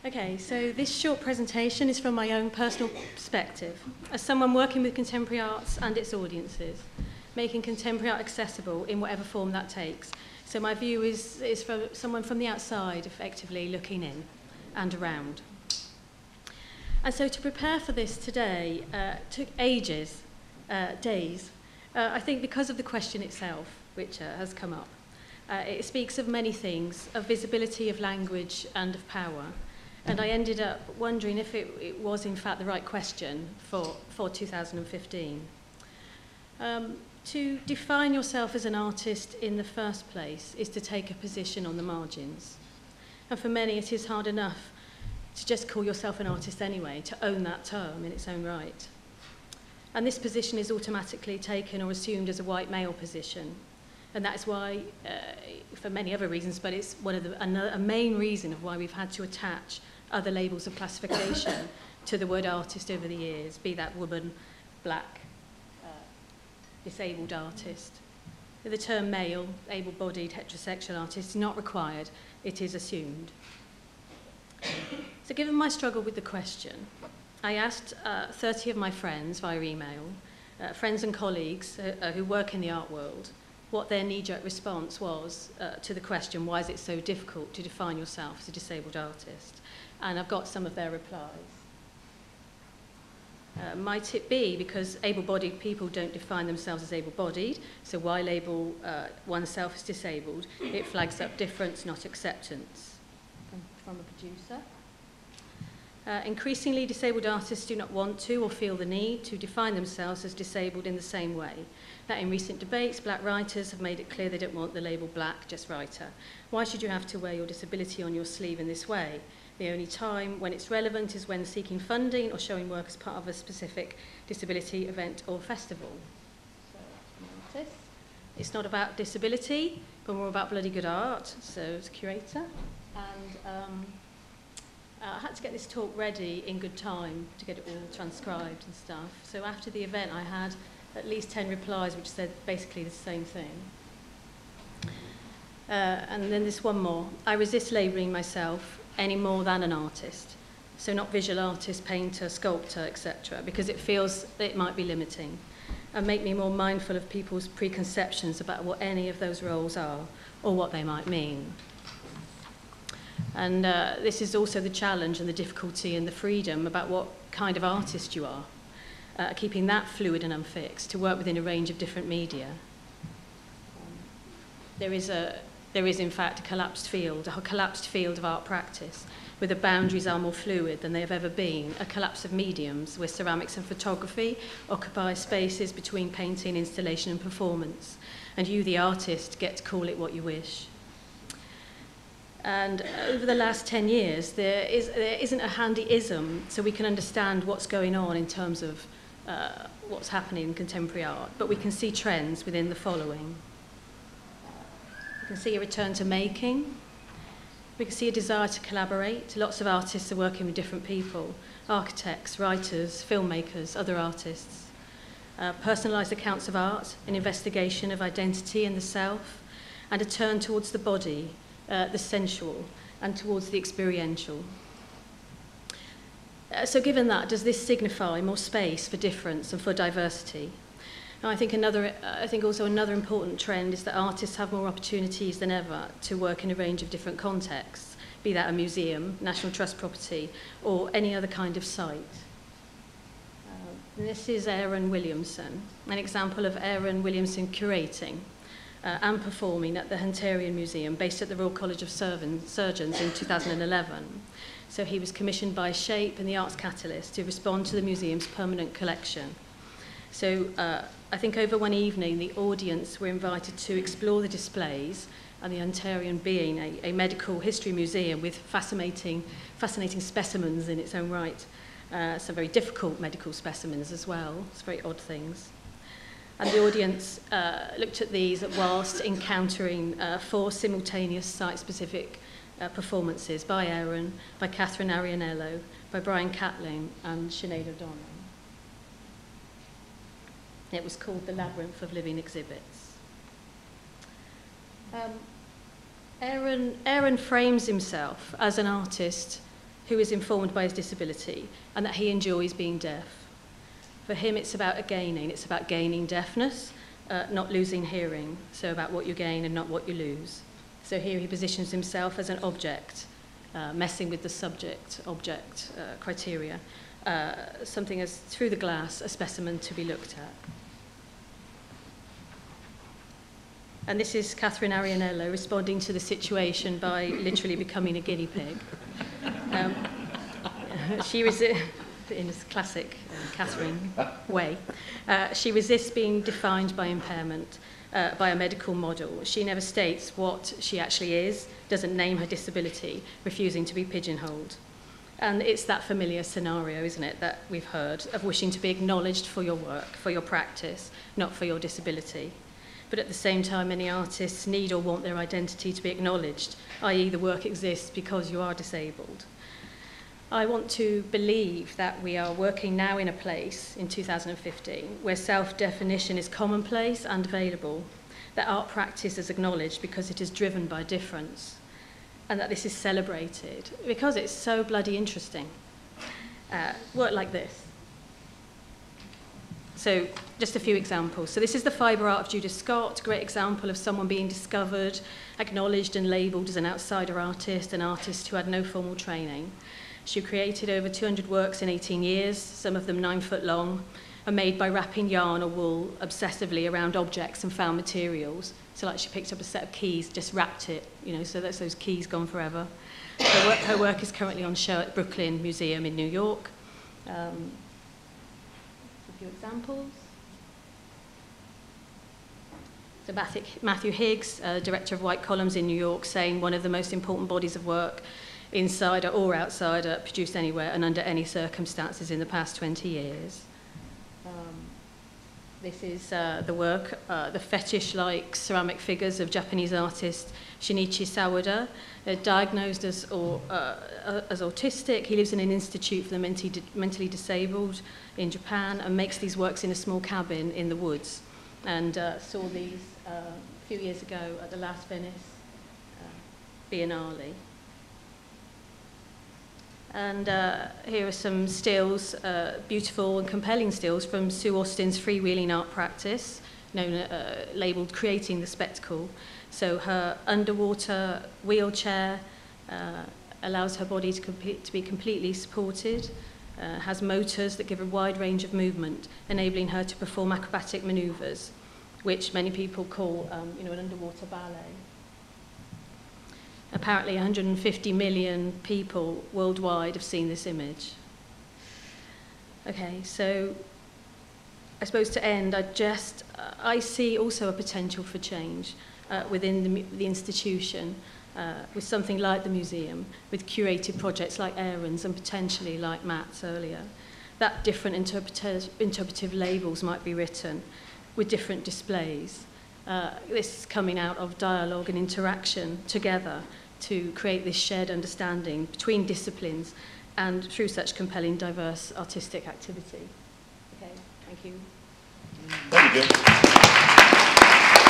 Okay, so this short presentation is from my own personal perspective, as someone working with contemporary arts and its audiences, making contemporary art accessible in whatever form that takes. So my view is from someone from the outside, effectively looking in and around. And so to prepare for this today took ages, days, I think because of the question itself, which has come up. It speaks of many things, of visibility, of language, and of power. And I ended up wondering if it was in fact the right question for 2015. To define yourself as an artist in the first place is to take a position on the margins. And for many it is hard enough to just call yourself an artist anyway, to own that term in its own right. And this position is automatically taken or assumed as a white male position. And that's why, for many other reasons, but it's one of a main reason of why we've had to attach other labels of classification to the word artist over the years, be that woman, black, disabled artist. The term male, able-bodied, heterosexual artist is not required, it is assumed. So given my struggle with the question, I asked 30 of my friends via email, friends and colleagues who work in the art world, what their knee-jerk response was to the question, why is it so difficult to define yourself as a disabled artist? And I've got some of their replies. Might it be because able-bodied people don't define themselves as able-bodied, so why label oneself as disabled? It flags up difference, not acceptance. From a producer. Increasingly, disabled artists do not want to or feel the need to define themselves as disabled in the same way. That in recent debates, black writers have made it clear they don't want the label black, just writer. Why should you have to wear your disability on your sleeve in this way? The only time when it's relevant is when seeking funding or showing work as part of a specific disability event or festival. So, it's not about disability, but more about bloody good art, so as a curator. And I had to get this talk ready in good time to get it all transcribed and stuff. So after the event, I had at least 10 replies which said basically the same thing. And then there's one more. I resist labelling myself any more than an artist. So not visual artist, painter, sculptor, etc., because it feels that it might be limiting and make me more mindful of people's preconceptions about what any of those roles are or what they might mean. And this is also the challenge and the difficulty and the freedom about what kind of artist you are, keeping that fluid and unfixed to work within a range of different media. There is in fact a collapsed field of art practice, where the boundaries are more fluid than they have ever been, a collapse of mediums, where ceramics and photography occupy spaces between painting, installation and performance, and you, the artist, get to call it what you wish. And over the last 10 years, there isn't a handy ism so we can understand what's going on in terms of what's happening in contemporary art, but we can see trends within the following. We can see a return to making. We can see a desire to collaborate. Lots of artists are working with different people, architects, writers, filmmakers, other artists. Personalised accounts of art, an investigation of identity and the self, and a turn towards the body, the sensual, and towards the experiential. So given that, does this signify more space for difference and for diversity? Now, I think also another important trend is that artists have more opportunities than ever to work in a range of different contexts, be that a museum, National Trust property, or any other kind of site. This is Aaron Williamson, an example of Aaron Williamson curating and performing at the Hunterian Museum, based at the Royal College of Surgeons in 2011. So he was commissioned by Shape and the Arts Catalyst to respond to the museum's permanent collection. So I think over one evening, the audience were invited to explore the displays, and the Hunterian being a medical history museum with fascinating specimens in its own right. Some very difficult medical specimens as well, it's very odd things. And the audience looked at these whilst encountering 4 simultaneous site-specific performances by Aaron, by Catherine Arianello, by Brian Catling, and Sinead O'Donnell. It was called The Labyrinth of Living Exhibits. Aaron frames himself as an artist who is informed by his disability, and that he enjoys being deaf. For him, it's about gaining deafness, not losing hearing, so about what you gain and not what you lose. So here he positions himself as an object, messing with the subject-object criteria, something as, through the glass, a specimen to be looked at. And this is Catherine Arianello responding to the situation by literally becoming a guinea pig. She was, in a classic Catherine way, she resists being defined by impairment, by a medical model. She never states what she actually is, doesn't name her disability, refusing to be pigeonholed. And it's that familiar scenario, isn't it, that we've heard, of wishing to be acknowledged for your work, for your practice, not for your disability. But at the same time, many artists need or want their identity to be acknowledged, i.e. the work exists because you are disabled. I want to believe that we are working now in a place, in 2015, where self-definition is commonplace and available, that art practice is acknowledged because it is driven by difference, and that this is celebrated because it's so bloody interesting. Work like this. So just a few examples. So this is the fibre art of Judith Scott, great example of someone being discovered, acknowledged and labelled as an outsider artist, an artist who had no formal training. She created over 200 works in 18 years, some of them 9 foot long, and made by wrapping yarn or wool obsessively around objects and found materials. So like she picked up a set of keys, just wrapped it, you know, so that's those keys gone forever. Her work is currently on show at Brooklyn Museum in New York. A few examples. So Matthew Higgs, director of White Columns in New York, saying one of the most important bodies of work, insider or outsider, produced anywhere and under any circumstances in the past 20 years. This is the work, the fetish-like ceramic figures of Japanese artist Shinichi Sawada, diagnosed as autistic. He lives in an institute for the mentally disabled in Japan and makes these works in a small cabin in the woods. And saw these a few years ago at the last Venice Biennale. And here are some stills, beautiful and compelling stills from Sue Austin's freewheeling art practice, labelled Creating the Spectacle. So her underwater wheelchair allows her body to be completely supported, has motors that give a wide range of movement, enabling her to perform acrobatic manoeuvres, which many people call an underwater ballet. Apparently 150 million people worldwide have seen this image. Okay, so I suppose to end, I see also a potential for change within the institution, with something like the museum, with curated projects like Aaron's and potentially like Matt's earlier. That different interpretive labels might be written with different displays. This is coming out of dialogue and interaction together to create this shared understanding between disciplines and through such compelling, diverse artistic activity. Okay, thank you. Thank you.